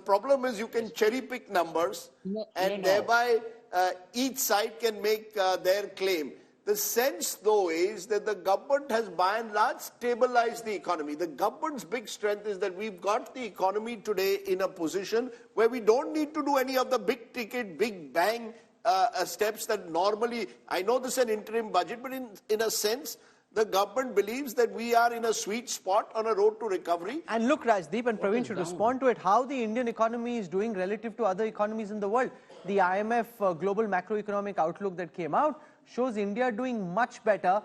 problem is you can cherry pick numbers thereby each side can make their claim. The sense, though, is that the government has by and large stabilized the economy. The government's big strength is that we've got the economy today in a position where we don't need to do any of the big ticket, big bang steps that normally, I know this is an interim budget, but in a sense, the government believes that we are in a sweet spot on a road to recovery. And look, Rajdeep and Praveen should respond to it, how the Indian economy is doing relative to other economies in the world. The IMF Global Macroeconomic Outlook that came out shows India doing much better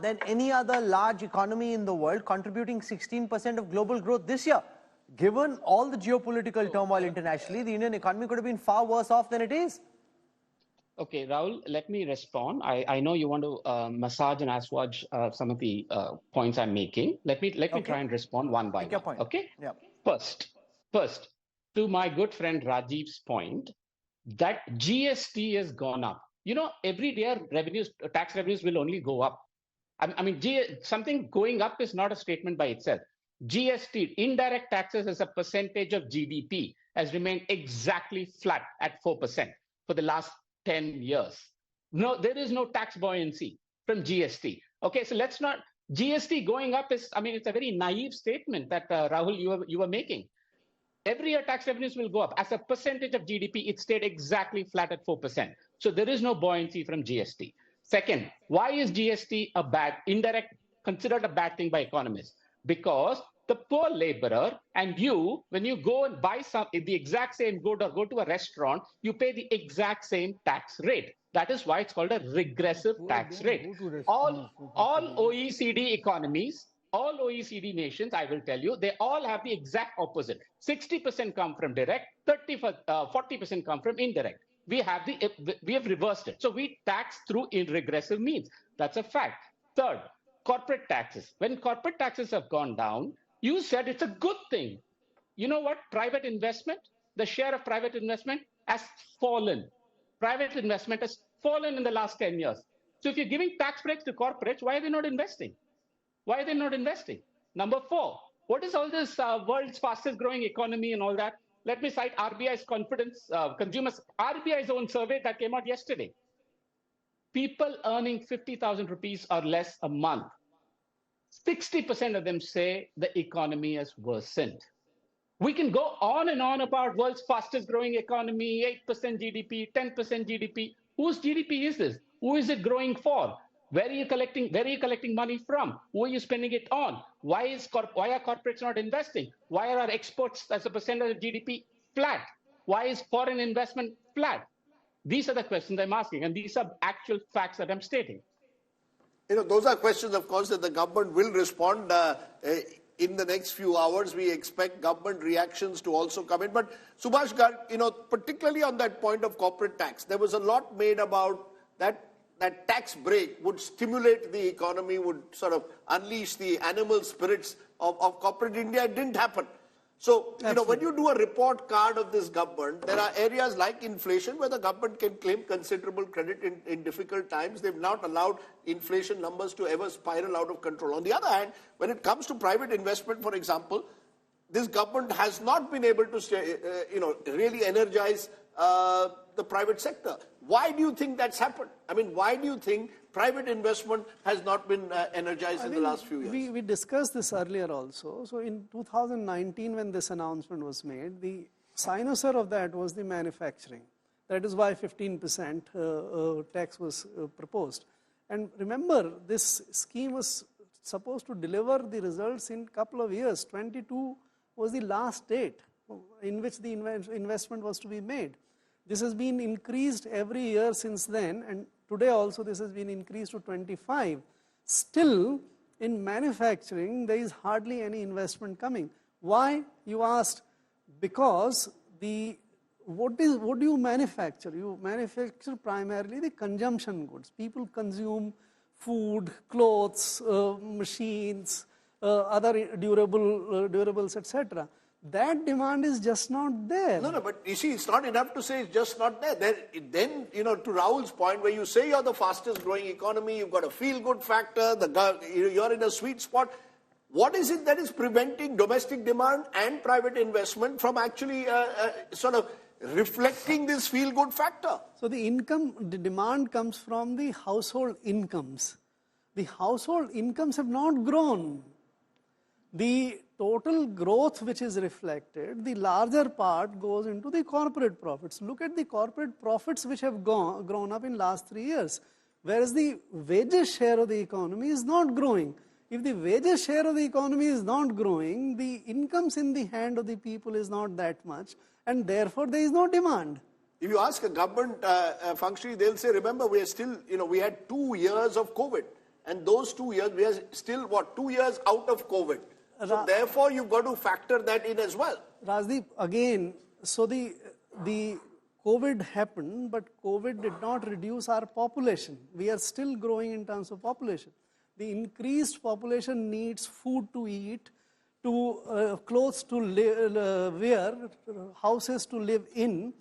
than any other large economy in the world, contributing 16% of global growth this year. Given all the geopolitical turmoil internationally, the Indian economy could have been far worse off than it is. Okay, Rahul, let me respond. I know you want to massage and assuage some of the points I'm making. Let me try and respond one by one. Okay? Yeah. First, to my good friend Rajiv's point, that GST has gone up. You know, every year tax revenues will only go up. I mean, something going up is not a statement by itself. GST, indirect taxes as a percentage of GDP, has remained exactly flat at 4% for the last 10 years. No, there is no tax buoyancy from GST. Okay, so let's not, GST going up is, I mean, it's a very naive statement that Rahul, you were making. Every year tax revenues will go up. As a percentage of GDP, it stayed exactly flat at 4%. So there is no buoyancy from GST. Second, why is GST considered a bad thing by economists? Because the poor laborer and you, when you go and buy the exact same good or go to a restaurant, you pay the exact same tax rate. That is why it's called a regressive tax rate. All OECD economies, all OECD nations, I will tell you, they all have the exact opposite. 60% come from direct, 40% come from indirect. We have reversed it. So we tax through regressive means. That's a fact. Third, corporate taxes. When corporate taxes have gone down, you said it's a good thing. You know what? Private investment, the share of private investment has fallen. Private investment has fallen in the last 10 years. So if you're giving tax breaks to corporates, why are they not investing? Why are they not investing? Number 4, what is all this world's fastest growing economy and all that? Let me cite RBI's confidence, consumers, RBI's own survey that came out yesterday. People earning 50,000 rupees or less a month, 60% of them say the economy has worsened. We can go on and on about world's fastest growing economy, 8% GDP, 10% GDP. Whose GDP is this? Who is it growing for? Where are you collecting money from? Who are you spending it on? Why are corporates not investing? Why are our exports as a percentage of GDP flat? Why is foreign investment flat? These are the questions I'm asking, and these are actual facts that I'm stating. You know, those are questions, of course, that the government will respond in the next few hours. We expect government reactions to also come in. But Subhash Garg, you know, particularly on that point of corporate tax, there was a lot made about that tax break would stimulate the economy, would sort of unleash the animal spirits of corporate India. It didn't happen. So, you know, when you do a report card of this government, there are areas like inflation where the government can claim considerable credit in difficult times. They've not allowed inflation numbers to ever spiral out of control. On the other hand, when it comes to private investment, for example, this government has not been able to, really energize the private sector. Why do you think that's happened? I mean, why do you think private investment has not been energized in the last few years? We discussed this earlier also. So in 2019, when this announcement was made, the cynosure of that was the manufacturing. That is why 15% tax was proposed. And remember, this scheme was supposed to deliver the results in a couple of years. 22 was the last date in which the investment was to be made. This has been increased every year since then, and today also this has been increased to 25. Still, in manufacturing, there is hardly any investment coming. Why? You asked. Because what do you manufacture? You manufacture primarily the consumption goods. People consume food, clothes, machines, other durables, etc. That demand is just not there. No, but you see, it's not enough to say it's just not there. Then, to Rahul's point, where you say you're the fastest growing economy, you've got a feel-good factor, you're in a sweet spot. What is it that is preventing domestic demand and private investment from actually sort of reflecting this feel-good factor? So the demand comes from the household incomes. The household incomes have not grown. The total growth which is reflected, the larger part goes into the corporate profits. Look at the corporate profits which have grown up in last 3 years, whereas the wages share of the economy is not growing. If the wages share of the economy is not growing, the incomes in the hand of the people is not that much, and therefore there is no demand. If you ask a government functionary, they'll say, remember, we are still, we had 2 years of COVID. And those 2 years, we are still, 2 years out of COVID. So therefore, you've got to factor that in as well. Rajdeep, again, so the COVID happened, but COVID did not reduce our population. We are still growing in terms of population. The increased population needs food to eat, clothes to wear, houses to live in,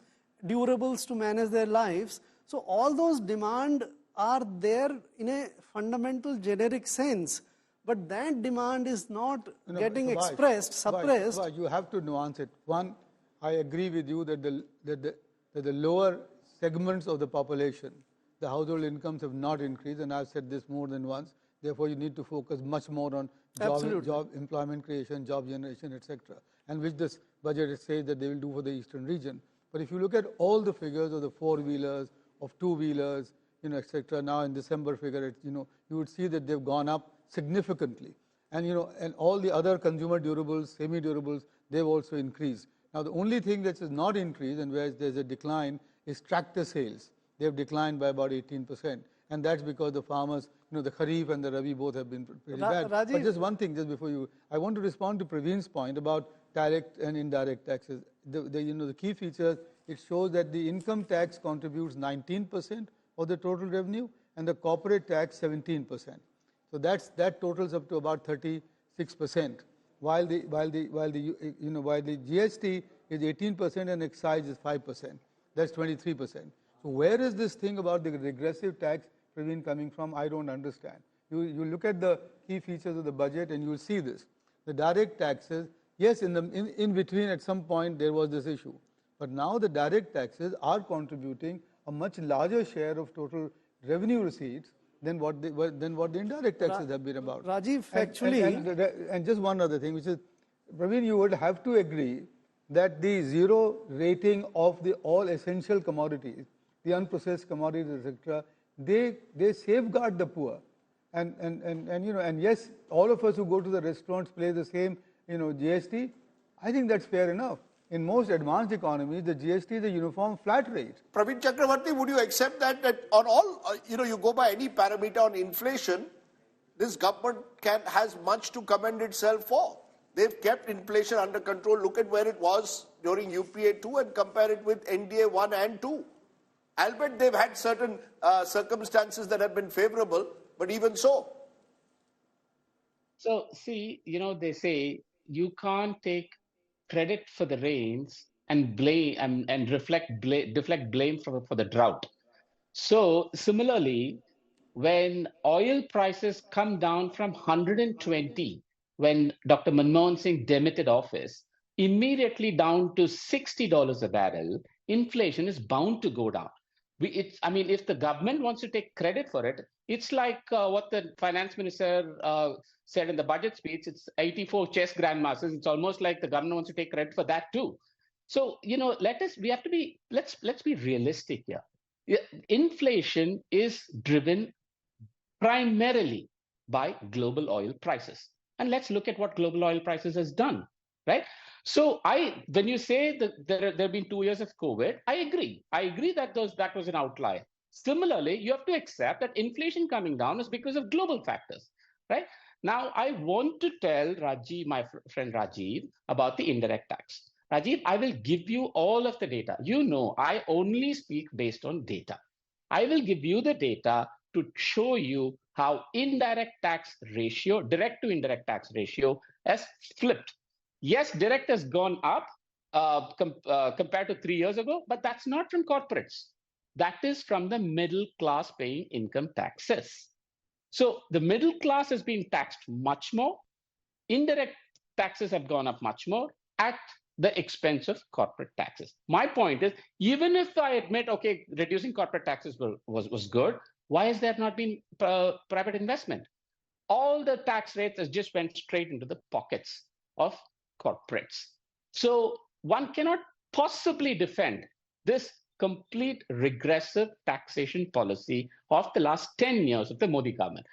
durables to manage their lives. So all those demand are there in a fundamental generic sense. But that demand is not getting expressed, suppressed. You have to nuance it. One, I agree with you that the lower segments of the population, the household incomes have not increased, and I've said this more than once. Therefore, you need to focus much more on job employment creation, job generation, etc. And which this budget says that they will do for the eastern region. But if you look at all the figures of the four-wheelers, of two-wheelers, etc. Now in December figure, you would see that they've gone up significantly, and and all the other consumer durables, semi-durables, they've also increased. Now the only thing that is not increased and where there's a decline is tractor sales. They've declined by about 18%, and that's because the farmers, the Kharif and the Rabi both have been pretty bad. Rajiv, but just one thing, just before I want to respond to Praveen's point about direct and indirect taxes. The key features, it shows that the income tax contributes 19% of the total revenue, and the corporate tax 17%. So that totals up to about 36%, while the GST is 18% and excise is 5%. That's 23%. So where is this thing about the regressive tax, Praveen, coming from? I don't understand. You look at the key features of the budget and you'll see this. The direct taxes, yes, in between at some point there was this issue, but now the direct taxes are contributing a much larger share of total revenue receipts than what the indirect taxes have been about. Rajiv, factually, and just one other thing, which is, Praveen, you would have to agree that the zero rating of the all essential commodities, the unprocessed commodities, etc., they safeguard the poor, and yes, all of us who go to the restaurants pay the same GST. I think that's fair enough. In most advanced economies, the GST is a uniform flat rate. Praveen Chakravarti, would you accept that on all, you go by any parameter on inflation, this government has much to commend itself for. They've kept inflation under control. Look at where it was during UPA 2 and compare it with NDA 1 and 2. Albeit they've had certain circumstances that have been favorable, but even so. So, see, they say you can't take credit for the rains and blame and deflect blame for the drought. So similarly, when oil prices come down from 120, when Dr. Manmohan Singh demitted office, immediately down to $60 a barrel, inflation is bound to go down. If the government wants to take credit for it, it's like what the finance minister said in the budget speech. It's 84 chess grandmasters. It's almost like the government wants to take credit for that too. So let's be realistic here. Inflation is driven primarily by global oil prices, and let's look at what global oil prices has done, right? So when you say that there have been 2 years of COVID, I agree. I agree that that was an outlier. Similarly, you have to accept that inflation coming down is because of global factors, right? Now, I want to tell Rajiv, my friend Rajiv, about the indirect tax. Rajiv, I will give you all of the data. I only speak based on data. I will give you the data to show you how indirect tax ratio, direct to indirect tax ratio, has flipped. Yes, direct has gone up compared to 3 years ago, but that's not from corporates. That is from the middle class paying income taxes. So the middle class is being taxed much more. indirect taxes have gone up much more at the expense of corporate taxes. My point is, even if I admit, okay, reducing corporate taxes was good, why has there not been private investment? All the tax rates has just went straight into the pockets of corporates. So one cannot possibly defend this complete regressive taxation policy of the last 10 years of the Modi government.